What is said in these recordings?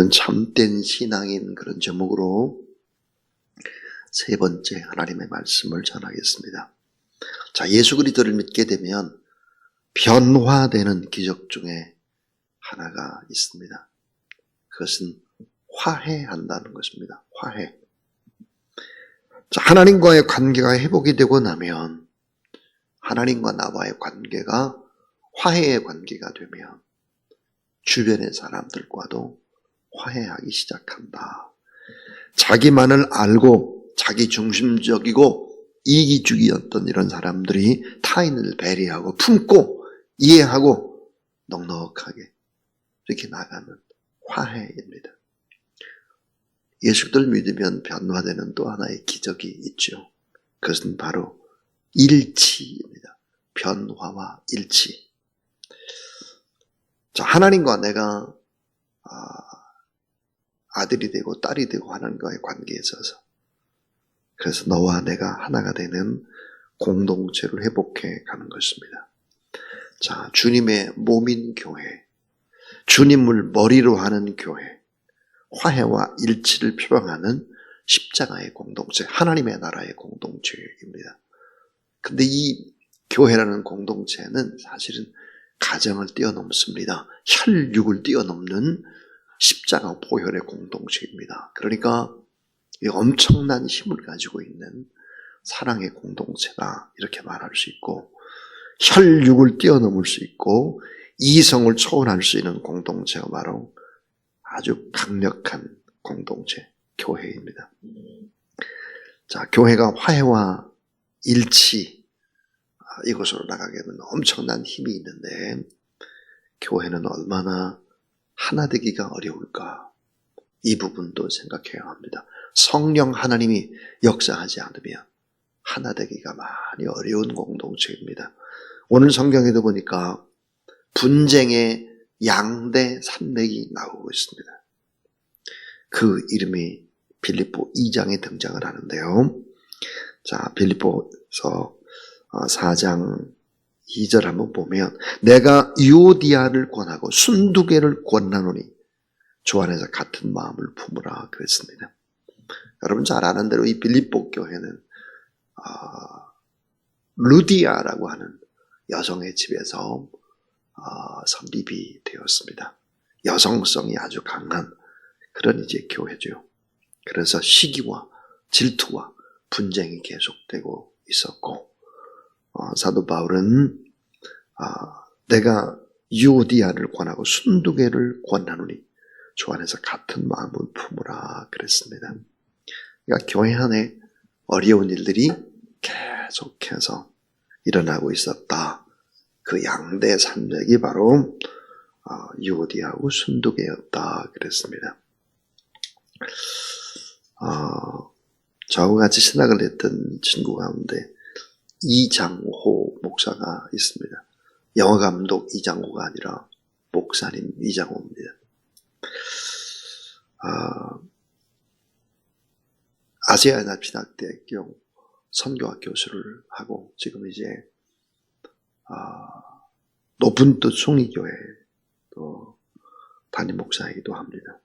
오늘은 참된 신앙인 그런 제목으로 세 번째 하나님의 말씀을 전하겠습니다. 자, 예수 그리스도를 믿게 되면 변화되는 기적 중에 하나가 있습니다. 그것은 화해한다는 것입니다. 화해. 자, 하나님과의 관계가 회복이 되고 나면 하나님과 나와의 관계가 화해의 관계가 되면 주변의 사람들과도 화해하기 시작한다. 자기만을 알고 자기 중심적이고 이기주의였던 이런 사람들이 타인을 배려하고 품고 이해하고 넉넉하게 이렇게 나가는 화해입니다. 예수를 믿으면 변화되는 또 하나의 기적이 있죠. 그것은 바로 일치입니다. 변화와 일치. 자, 하나님과 내가 아들이 되고 딸이 되고 하나님과의 관계에 있어서 그래서 너와 내가 하나가 되는 공동체를 회복해 가는 것입니다. 자, 주님의 몸인 교회, 주님을 머리로 하는 교회, 화해와 일치를 표방하는 십자가의 공동체, 하나님의 나라의 공동체입니다. 근데 이 교회라는 공동체는 사실은 가정을 뛰어넘습니다. 혈육을 뛰어넘는 십자가 보혈의 공동체입니다. 그러니까 엄청난 힘을 가지고 있는 사랑의 공동체다 이렇게 말할 수 있고, 혈육을 뛰어넘을 수 있고 이성을 초월할 수 있는 공동체가 바로 아주 강력한 공동체, 교회입니다. 자, 교회가 화해와 일치 이곳으로 나가게 되면 엄청난 힘이 있는데 교회는 얼마나 하나 되기가 어려울까, 이 부분도 생각해야 합니다. 성령 하나님이 역사하지 않으면 하나 되기가 많이 어려운 공동체입니다. 오늘 성경에도 보니까 분쟁의 양대 산맥이 나오고 있습니다. 그 이름이 빌립보 2장에 등장을 하는데요. 자, 빌립보서 4장 2절 한번 보면, 내가 유오디아를 권하고 순두개를 권하노니 주 안에서 같은 마음을 품으라 그랬습니다. 여러분 잘 아는 대로 이 빌립보 교회는 루디아라고 하는 여성의 집에서 설립이 되었습니다. 여성성이 아주 강한 그런 이제 교회죠. 그래서 시기와 질투와 분쟁이 계속되고 있었고, 사도 바울은 내가 유오디아를 권하고 순두개를 권하노니 주 안에서 같은 마음을 품으라 그랬습니다. 그러니까 교회 안에 어려운 일들이 계속해서 일어나고 있었다. 그 양대 산맥이 바로 유오디아하고 순두개였다 그랬습니다. 저하고 같이 신학을 했던 친구 가운데 이장호 목사가 있습니다. 영화감독 이장호가 아니라 목사님 이장호입니다. 아시아연합신학대학교 선교학 교수를 하고 지금 이제 높은 뜻 숭리교회 또 담임 목사이기도 합니다.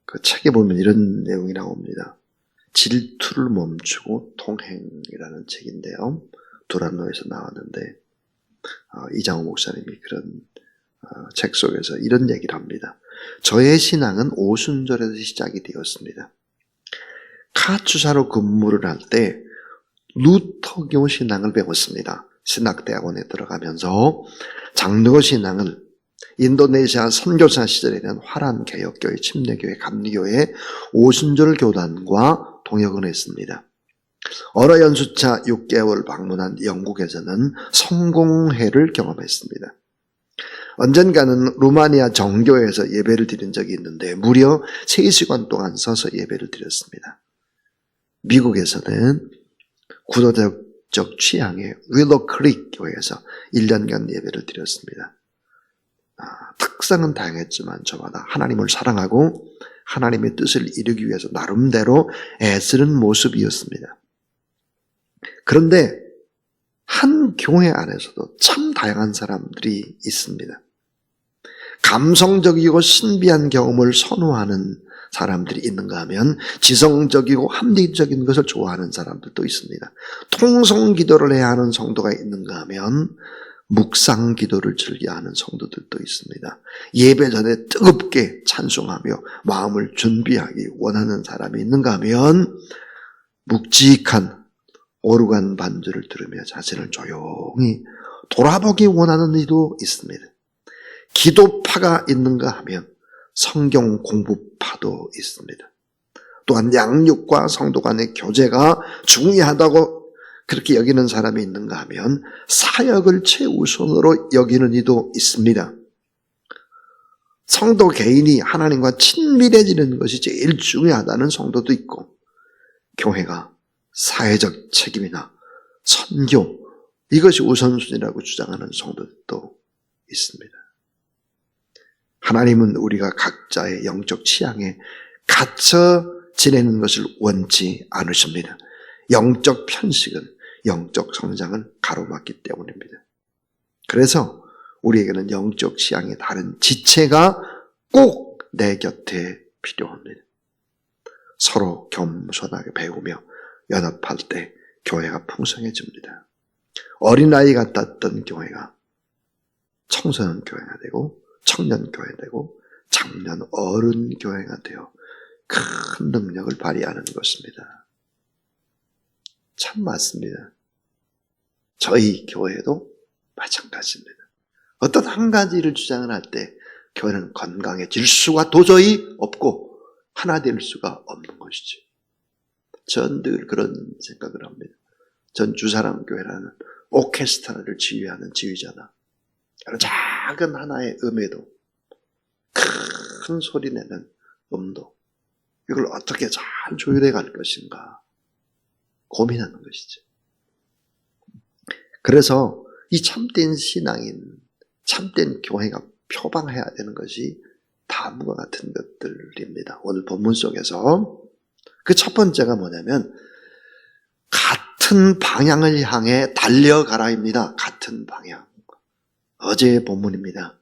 그 책에 보면 이런 내용이 나옵니다. 질투를 멈추고 통행이라는 책인데요. 두란노에서 나왔는데 이장호 목사님이 그런 책 속에서 이런 얘기를 합니다. 저의 신앙은 오순절에서 시작이 되었습니다. 카투사로 근무를 할 때 루터교 신앙을 배웠습니다. 신학대학원에 들어가면서 장르 신앙을 인도네시아 선교사 시절에는 화란 개혁교회, 침례교회, 감리교회 오순절 교단과 동역을 했습니다. 언어 연수차 6개월 방문한 영국에서는 성공회를 경험했습니다. 언젠가는 루마니아 정교회에서 예배를 드린 적이 있는데 무려 3시간 동안 서서 예배를 드렸습니다. 미국에서는 구도적 취향의 윌로 크릭 교회에서 1년간 예배를 드렸습니다. 특성은 다양했지만 저마다 하나님을 사랑하고 하나님의 뜻을 이루기 위해서 나름대로 애쓰는 모습이었습니다. 그런데 한 교회 안에서도 참 다양한 사람들이 있습니다. 감성적이고 신비한 경험을 선호하는 사람들이 있는가 하면 지성적이고 합리적인 것을 좋아하는 사람들도 있습니다. 통성 기도를 해야 하는 성도가 있는가 하면 묵상 기도를 즐겨하는 성도들도 있습니다. 예배 전에 뜨겁게 찬송하며 마음을 준비하기 원하는 사람이 있는가 하면 묵직한 오르간 반주를 들으며 자신을 조용히 돌아보기 원하는 이도 있습니다. 기도파가 있는가 하면 성경 공부파도 있습니다. 또한 양육과 성도 간의 교제가 중요하다고 그렇게 여기는 사람이 있는가 하면 사역을 최우선으로 여기는 이도 있습니다. 성도 개인이 하나님과 친밀해지는 것이 제일 중요하다는 성도도 있고, 교회가 사회적 책임이나 선교, 이것이 우선순위라고 주장하는 성도들도 있습니다. 하나님은 우리가 각자의 영적 취향에 갇혀 지내는 것을 원치 않으십니다. 영적 편식은 영적 성장을 가로막기 때문입니다. 그래서 우리에게는 영적 취향이 다른 지체가 꼭 내 곁에 필요합니다. 서로 겸손하게 배우며 연합할 때 교회가 풍성해집니다. 어린아이 같았던 교회가 청소년 교회가 되고 청년 교회 되고 장년 어른 교회가 되어 큰 능력을 발휘하는 것입니다. 참 맞습니다. 저희 교회도 마찬가지입니다. 어떤 한 가지를 주장을 할 때 교회는 건강해질 수가 도저히 없고 하나 될 수가 없는 것이죠. 전 늘 그런 생각을 합니다. 전 주사랑교회라는 오케스트라를 지휘하는 지휘자나 작은 하나의 음에도 큰 소리 내는 음도 이걸 어떻게 잘 조율해 갈 것인가 고민하는 것이죠. 그래서 이 참된 신앙인, 참된 교회가 표방해야 되는 것이 다음과 같은 것들입니다. 오늘 본문 속에서 그 첫 번째가 뭐냐면 같은 방향을 향해 달려가라입니다. 같은 방향. 어제의 본문입니다.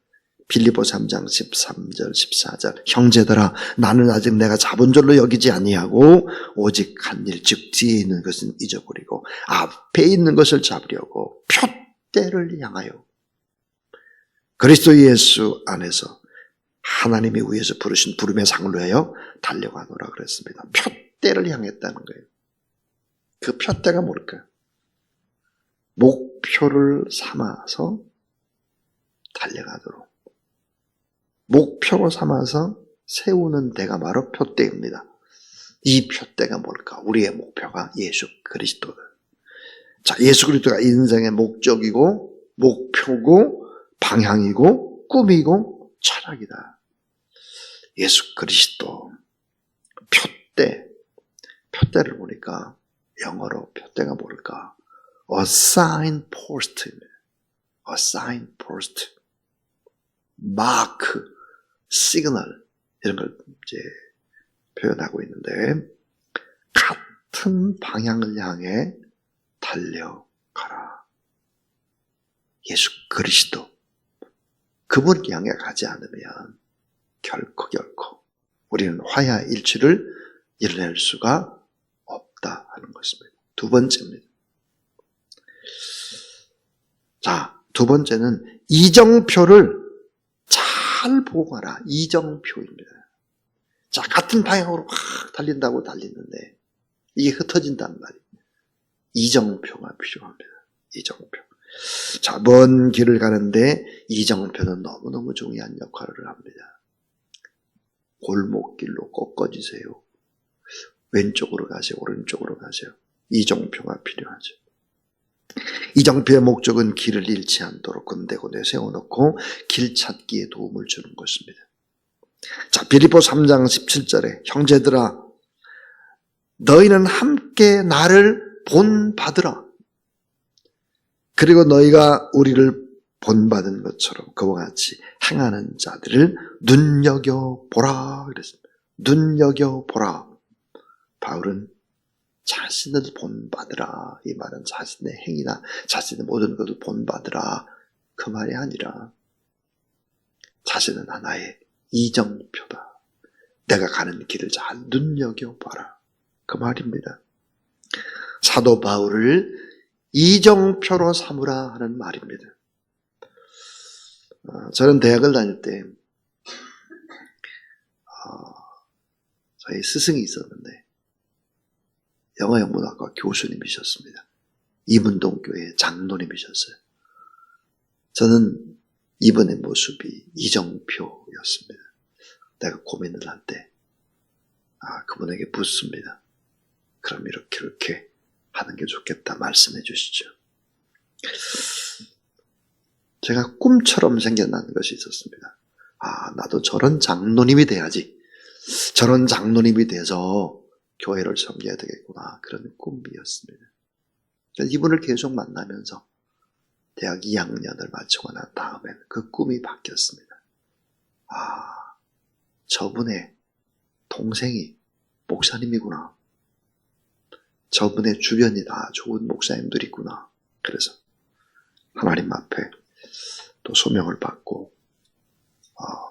빌립보 3장 13절 14절 형제들아 나는 아직 내가 잡은 줄로 여기지 아니하고 오직 한 일 즉 뒤에 있는 것은 잊어버리고 앞에 있는 것을 잡으려고 표대를 향하여 그리스도 예수 안에서 하나님이 위에서 부르신 부름의 상을 위하여 달려가노라 그랬습니다. 표대를 향했다는 거예요. 그 표대가 뭘까요? 목표를 삼아서 달려가도록 목표로 삼아서 세우는 데가 바로 표대입니다. 이 표대가 뭘까? 우리의 목표가 예수 그리스도다. 자, 예수 그리스도가 인생의 목적이고 목표고 방향이고 꿈이고 철학이다. 예수 그리스도 표대를 보니까 영어로 표대가 뭘까? A signpost입니다. A signpost, 마크, 시그널 이런 걸 이제 표현하고 있는데 같은 방향을 향해 달려가라. 예수 그리스도 그분 향해 가지 않으면 결코 우리는 화야 일치를 이뤄낼 수가 없다 하는 것입니다. 두 번째입니다. 자, 두 번째는 이정표를 잘 보고 가라. 이정표입니다. 자, 같은 방향으로 확 달리는데 이게 흩어진단 말이에요. 이정표가 필요합니다. 이정표. 자, 먼 길을 가는데 이정표는 너무너무 중요한 역할을 합니다. 골목길로 꺾어지세요. 왼쪽으로 가세요. 오른쪽으로 가세요. 이정표가 필요하죠. 이정표의 목적은 길을 잃지 않도록 군데군데 세워놓고 길 찾기에 도움을 주는 것입니다. 자, 빌립보 3장 17절에 형제들아 너희는 함께 나를 본받으라. 그리고 너희가 우리를 본받은 것처럼 그와 같이 행하는 자들을 눈여겨보라 그랬습니다. 눈여겨보라. 바울은 자신을 본받으라. 이 말은 자신의 행위나 자신의 모든 것을 본받으라. 그 말이 아니라 자신은 하나의 이정표다. 내가 가는 길을 잘 눈여겨봐라. 그 말입니다. 사도 바울을 이정표로 삼으라 하는 말입니다. 저는 대학을 다닐 때 저희 스승이 있었는데 영어영문학과 교수님이셨습니다. 이문동교회 장로님이셨어요. 저는 이분의 모습이 이정표였습니다. 내가 고민을 할 때 그분에게 묻습니다. 그럼 이렇게 하는 게 좋겠다 말씀해 주시죠. 제가 꿈처럼 생겨나는 것이 있었습니다. 나도 저런 장로님이 돼야지. 저런 장로님이 돼서 교회를 섬겨야 되겠구나. 그런 꿈이었습니다. 이분을 계속 만나면서 대학 2학년을 마치고 난 다음엔 그 꿈이 바뀌었습니다. 저분의 동생이 목사님이구나. 저분의 주변이 다 좋은 목사님들이 있구나. 그래서 하나님 앞에 또 소명을 받고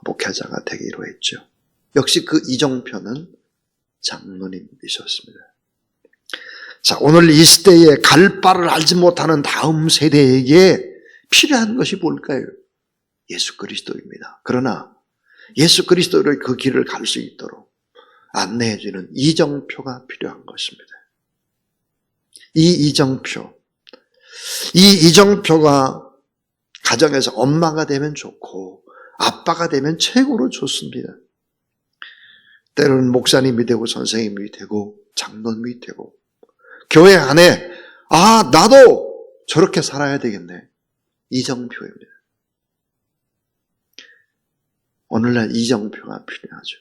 목회자가 되기로 했죠. 역시 그 이정표는 장로님이셨습니다. 자, 오늘 이 시대에 갈 바를 알지 못하는 다음 세대에게 필요한 것이 뭘까요? 예수 그리스도입니다. 그러나 예수 그리스도를 그 길을 갈 수 있도록 안내해주는 이정표가 필요한 것입니다. 이 이정표가 가정에서 엄마가 되면 좋고 아빠가 되면 최고로 좋습니다. 때로는 목사님이 되고 선생님이 되고 장로님이 되고 교회 안에 나도 저렇게 살아야 되겠네. 이정표입니다. 오늘날 이정표가 필요하죠.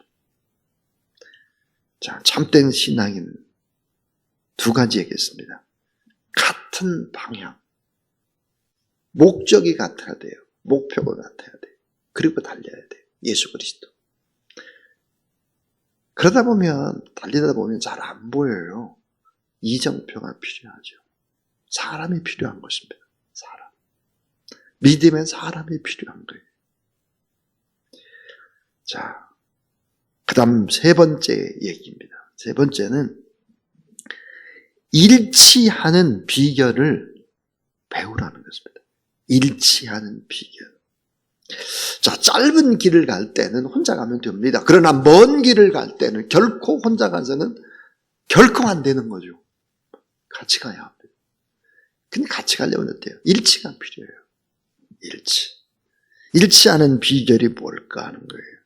자, 참된 신앙인 두 가지 얘기했습니다. 같은 방향, 목적이 같아야 돼요. 목표가 같아야 돼요. 그리고 달려야 돼요. 예수 그리스도. 그러다 보면 달리다 보면 잘 안 보여요. 이정표가 필요하죠. 사람이 필요한 것입니다. 사람. 믿음엔 사람이 필요한 거예요. 자, 그 다음 세 번째 얘기입니다. 세 번째는 일치하는 비결을 배우라는 것입니다. 일치하는 비결. 자, 짧은 길을 갈 때는 혼자 가면 됩니다. 그러나 먼 길을 갈 때는 결코 혼자 가서는 결코 안 되는 거죠. 같이 가야 합니다. 근데 같이 가려면 어때요? 일치가 필요해요. 일치하는 비결이 뭘까 하는 거예요.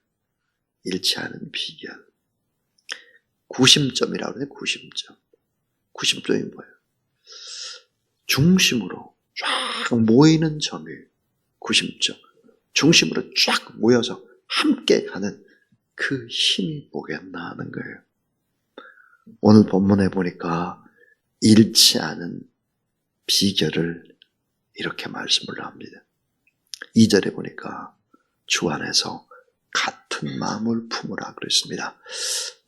일치하는 비결. 구심점이라고 그러는데 구심점이 뭐예요? 중심으로 쫙 모이는 점이 구심점. 중심으로 쫙 모여서 함께 가는 그 힘이 뭐겠나 하는 거예요. 오늘 본문에 보니까 일치하는 비결을 이렇게 말씀을 합니다. 2절에 보니까 주 안에서 같은 마음을 품으라 그랬습니다.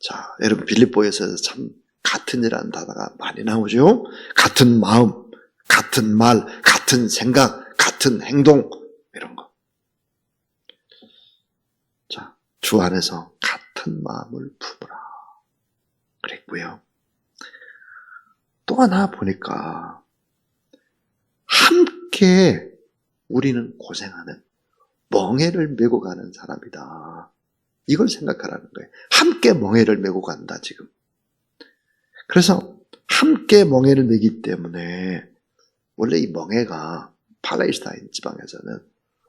자, 여러분 빌립보에서 참 같은이라는 단어가 많이 나오죠. 같은 마음, 같은 말, 같은 생각, 같은 행동 이런 거. 자, 주 안에서 같은 마음을 품으라 그랬고요. 또 하나 보니까 함께 우리는 고생하는 멍에를 메고 가는 사람이다. 이걸 생각하라는 거예요. 함께 멍에를 메고 간다 지금. 그래서 함께 멍에를 메기 때문에 원래 이 멍에가 팔레스타인 지방에서는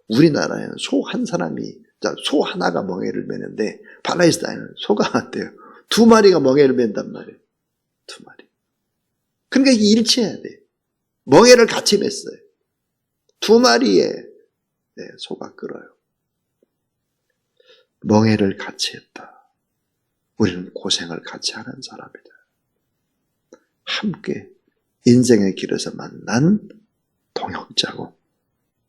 우리나라에는 소 한 사람이 소 하나가 멍에를 메는데 팔레스타인은 소가 어때요? 2마리가 멍에를 맨단 말이에요. 2마리. 그러니까 이게 일치해야 돼요. 멍에를 같이 맸어요. 2마리의 소가 끌어요. 멍에를 같이 했다. 우리는 고생을 같이 하는 사람이다. 함께 인생의 길에서 만난 동역자고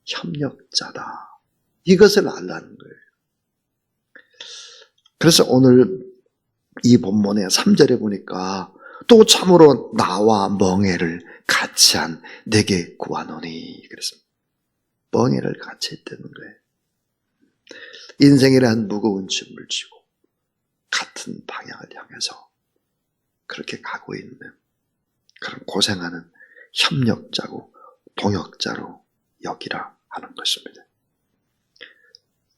협력자다. 이것을 알라는 거예요. 그래서 오늘 이 본문의 3절에 보니까 또 참으로 나와 멍에를 같이 한 내게 구하노니 그랬습니다. 멍에를 같이 했다는 거예요. 인생이란 무거운 짐을 지고 같은 방향을 향해서 그렇게 가고 있는 그런 고생하는 협력자고 동역자로 여기라 하는 것입니다.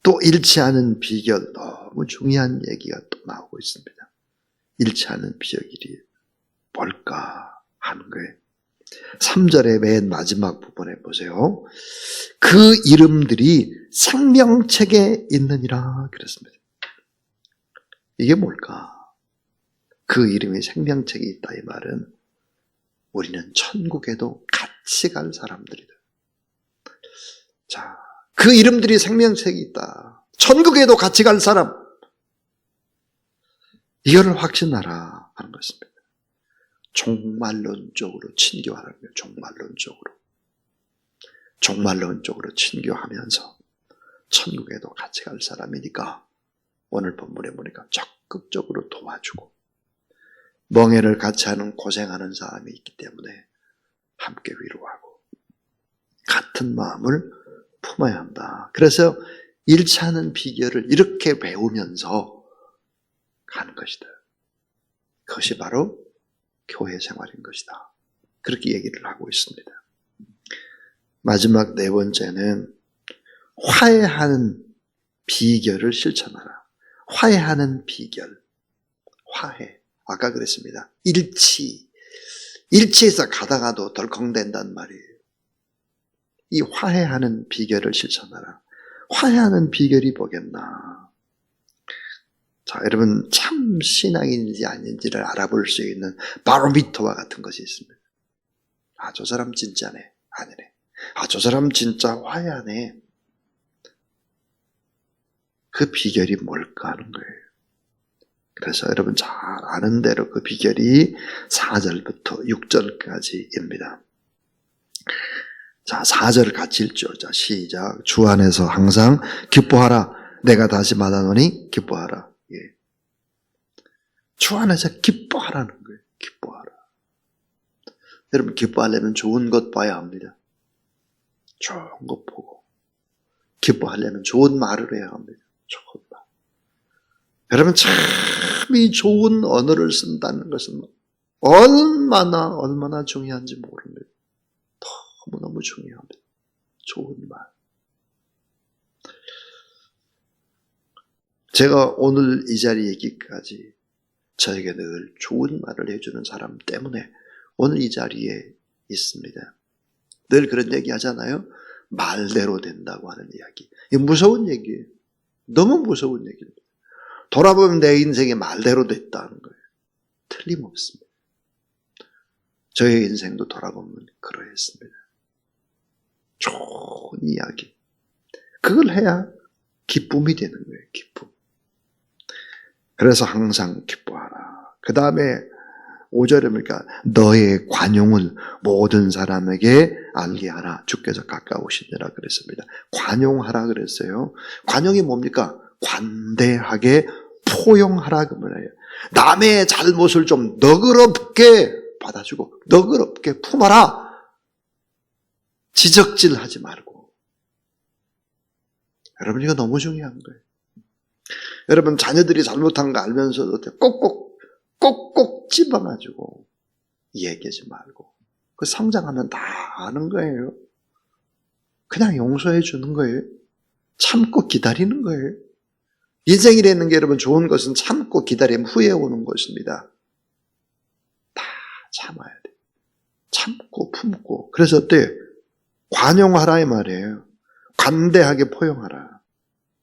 또 잃지 않은 비결, 너무 중요한 얘기가 또 나오고 있습니다. 잃지 않은 비결이 뭘까 하는 거예요. 3절의 맨 마지막 부분에 보세요. 그 이름들이 생명책에 있느니라 그랬습니다. 이게 뭘까? 그 이름이 생명책에 있다 이 말은 우리는 천국에도 같이 갈 사람들이다. 자, 그 이름들이 생명책에 있다. 천국에도 같이 갈 사람. 이거를 확신하라 하는 것입니다. 종말론적으로 친교하라는 거예요. 종말론적으로 친교하면서 천국에도 같이 갈 사람이니까 오늘 본문에 보니까 적극적으로 도와주고 멍해를 같이 하는 고생하는 사람이 있기 때문에 함께 위로하고 같은 마음을 품어야 한다. 그래서 잃지 않은 비결을 이렇게 배우면서 가는 것이다. 그것이 바로 교회 생활인 것이다. 그렇게 얘기를 하고 있습니다. 마지막 네 번째는 화해하는 비결을 실천하라. 화해하는 비결. 화해. 아까 그랬습니다. 일치해서 가다가도 덜컹댄단 말이에요. 이 화해하는 비결을 실천하라. 화해하는 비결이 뭐겠나? 자, 여러분 참 신앙인지 아닌지를 알아볼 수 있는 바로미터와 같은 것이 있습니다. 아, 저 사람 진짜네. 아니네. 아, 저 사람 진짜 화해하네. 그 비결이 뭘까 하는 거예요. 그래서 여러분 잘 아는 대로 그 비결이 4절부터 6절까지입니다. 자, 4절 같이 읽죠. 자, 시작. 주 안에서 항상 기뻐하라. 내가 다시 말하노니 기뻐하라. 예. 주 안에서 기뻐하라는 거예요. 기뻐하라. 여러분 기뻐하려면 좋은 것 봐야 합니다. 좋은 것 보고 기뻐하려면 좋은 말을 해야 합니다. 좋은 말. 여러분 참 이 좋은 언어를 쓴다는 것은 얼마나 중요한지 모릅니다. 너무너무 중요합니다. 좋은 말. 제가 오늘 이 자리에 있기까지 저에게 늘 좋은 말을 해주는 사람 때문에 오늘 이 자리에 있습니다. 늘 그런 얘기 하잖아요. 말대로 된다고 하는 이야기. 이거 무서운 얘기예요. 너무 무서운 얘기입니다. 돌아보면 내 인생이 말대로 됐다는 거예요. 틀림없습니다. 저의 인생도 돌아보면 그러했습니다. 좋은 이야기. 그걸 해야 기쁨이 되는 거예요. 기쁨. 그래서 항상 기뻐하라. 그 다음에 5절에 보니까 너의 관용을 모든 사람에게 알게 하라. 주께서 가까우시니라 그랬습니다. 관용하라 그랬어요. 관용이 뭡니까? 관대하게 포용하라 그 말이에요. 남의 잘못을 좀 너그럽게 받아주고 너그럽게 품어라. 지적질하지 말고. 여러분 이거 너무 중요한 거예요. 여러분 자녀들이 잘못한 거 알면서도 꼭꼭 집어가지고 얘기하지 말고 그 성장하면 다 아는 거예요. 그냥 용서해 주는 거예요. 참고 기다리는 거예요. 인생이라는 게 여러분 좋은 것은 참고 기다리면 후에 오는 것입니다. 다 참아야 돼. 참고 품고. 그래서 어때요? 관용하라 이 말이에요. 관대하게 포용하라.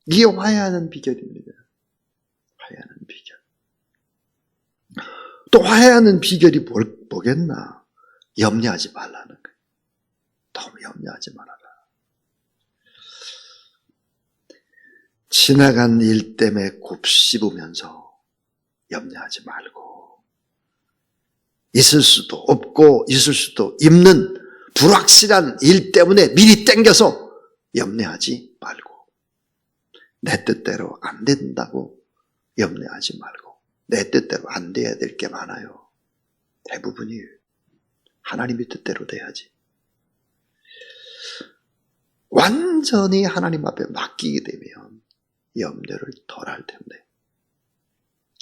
이게 화해하는 비결입니다. 화해하는 비결. 또 화해하는 비결이 뭐겠나? 염려하지 말라는 거예요. 너무 염려하지 말아라. 지나간 일 때문에 곱씹으면서 염려하지 말고 있을 수도 없고 있을 수도 없는 불확실한 일 때문에 미리 땡겨서 염려하지 말고 내 뜻대로 안 된다고 염려하지 말고 내 뜻대로 안 돼야 될 게 많아요. 대부분이 하나님의 뜻대로 돼야지. 완전히 하나님 앞에 맡기게 되면 염려를 덜 할 텐데,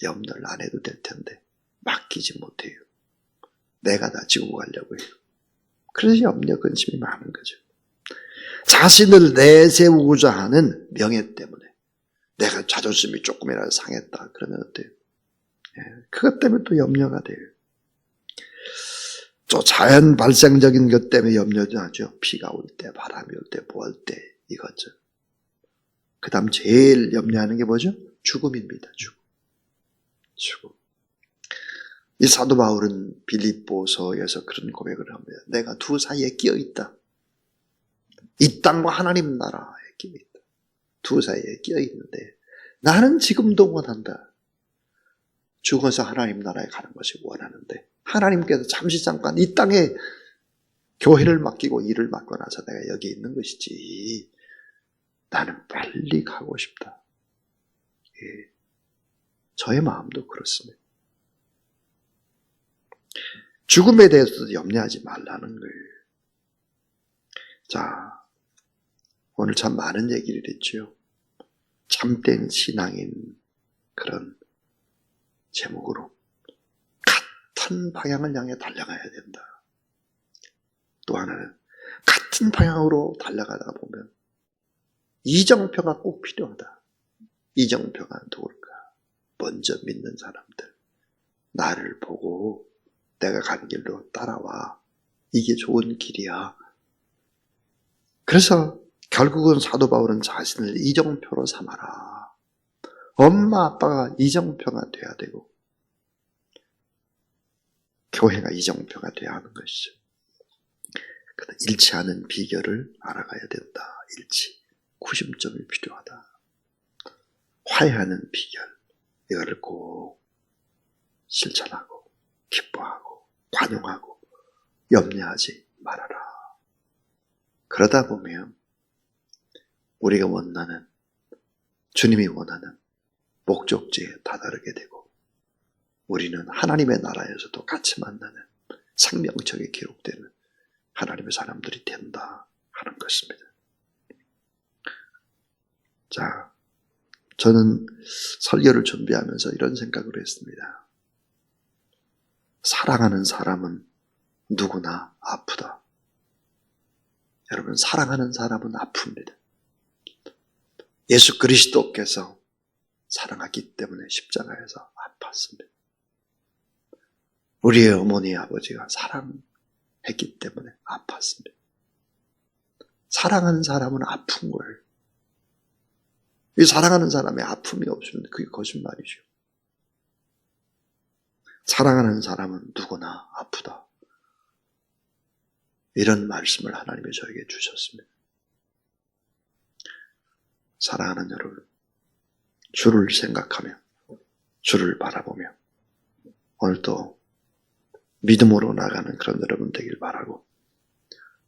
염려를 안 해도 될 텐데 맡기지 못해요. 내가 다 지고 가려고 해요. 그래서 염려, 근심이 많은 거죠. 자신을 내세우고자 하는 명예 때문에 내가 자존심이 조금이라도 상했다 그러면 어때요? 그것 때문에 또 염려가 돼요. 또 자연 발생적인 것 때문에 염려도 하죠. 비가 올 때, 바람이 올 때, 뭐 할 때 이거죠. 그 다음 제일 염려하는 게 뭐죠? 죽음입니다. 죽음. 이 사도 바울은 빌립보서에서 그런 고백을 합니다. 내가 두 사이에 끼어 있다. 이 땅과 하나님 나라에 끼어 있다. 두 사이에 끼어 있는데 나는 지금도 원한다. 죽어서 하나님 나라에 가는 것이 원하는데 하나님께서 잠깐 이 땅에 교회를 맡기고 일을 맡고 나서 내가 여기 있는 것이지 나는 빨리 가고 싶다. 예. 저의 마음도 그렇습니다. 죽음에 대해서도 염려하지 말라는 거예요. 자, 오늘 참 많은 얘기를 했죠. 참된 신앙인 그런 제목으로 같은 방향을 향해 달려가야 된다. 또 하나는 같은 방향으로 달려가다 보면 이정표가 꼭 필요하다. 이정표가 누굴까? 먼저 믿는 사람들. 나를 보고 내가 가는 길로 따라와. 이게 좋은 길이야. 그래서 결국은 사도 바울은 자신을 이정표로 삼아라. 엄마 아빠가 이정표가 돼야 되고 교회가 이정표가 돼야 하는 것이죠. 일치하는 비결을 알아가야 된다. 일치. 구심점이 필요하다. 화해하는 비결. 이거를 꼭 실천하고 기뻐하고 관용하고 염려하지 말아라. 그러다 보면 우리가 원하는 주님이 원하는 목적지에 다다르게 되고 우리는 하나님의 나라에서도 같이 만나는 생명책에 기록되는 하나님의 사람들이 된다 하는 것입니다. 자, 저는 설교를 준비하면서 이런 생각을 했습니다. 사랑하는 사람은 누구나 아프다. 여러분, 사랑하는 사람은 아픕니다. 예수 그리스도께서 사랑하기 때문에 십자가에서 아팠습니다. 우리의 어머니 아버지가 사랑했기 때문에 아팠습니다. 사랑하는 사람은 아픈 거예요. 이 사랑하는 사람의 아픔이 없으면 그게 거짓말이죠. 사랑하는 사람은 누구나 아프다. 이런 말씀을 하나님이 저에게 주셨습니다. 사랑하는 여러분, 주를 생각하며 주를 바라보며 오늘도 믿음으로 나가는 그런 여러분 되길 바라고,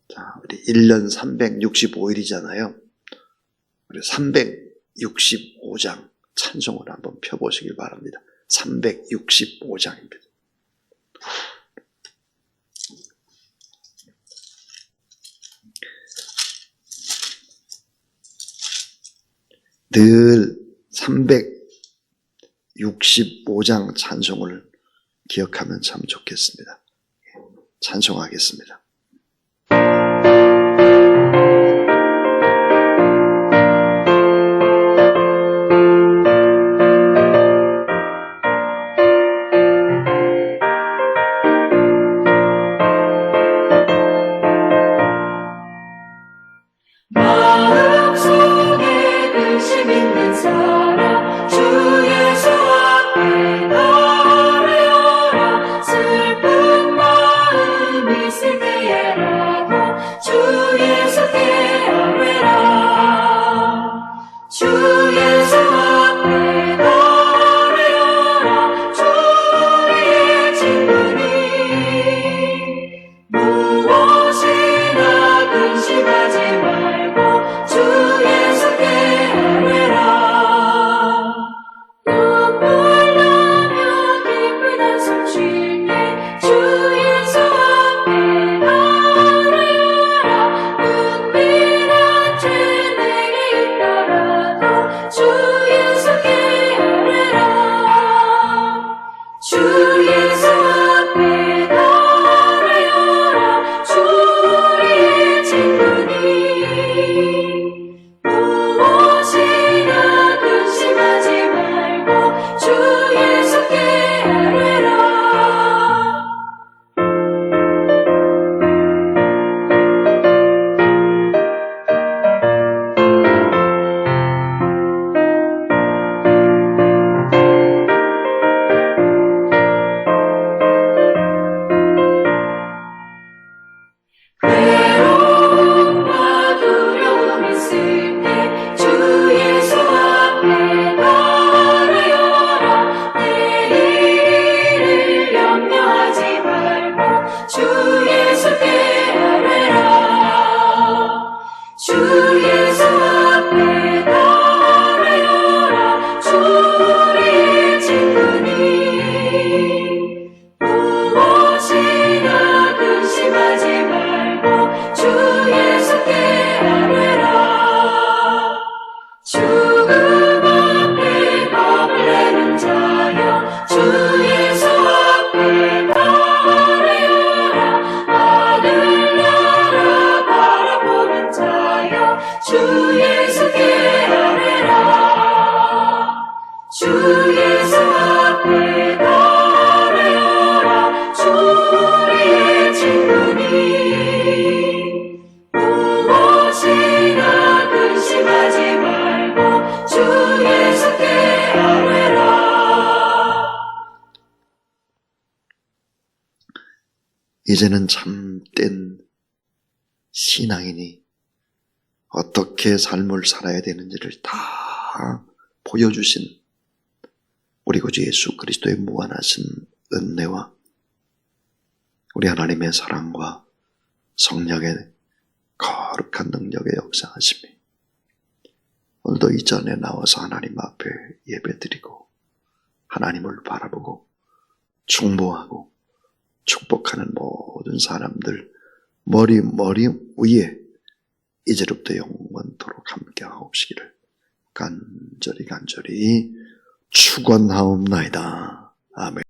자, 우리 1년 365일이잖아요. 우리 365장 찬송을 한번 펴보시길 바랍니다. 365장입니다. 늘 365장 찬송을 기억하면 참 좋겠습니다. 찬송하겠습니다. 슬픈 마음이 있을 때 예수 앞에 달려라. 주의 친구니 무엇이나 근심하지 말고 주 예수께 아뢰라. 이제는 참된 신앙인이 어떻게 삶을 살아야 되는지를 다 보여주신 우리 구주 예수 그리스도의 무한하신 은혜와 우리 하나님의 사랑과 성령의 거룩한 능력의 역사하심이 오늘도 이 전에 나와서 하나님 앞에 예배드리고 하나님을 바라보고 충보하고 축복하는 모든 사람들 머리 위에 이제부터 영원토록 함께 하옵시기를 간절히 축원하옵나이다. 아멘.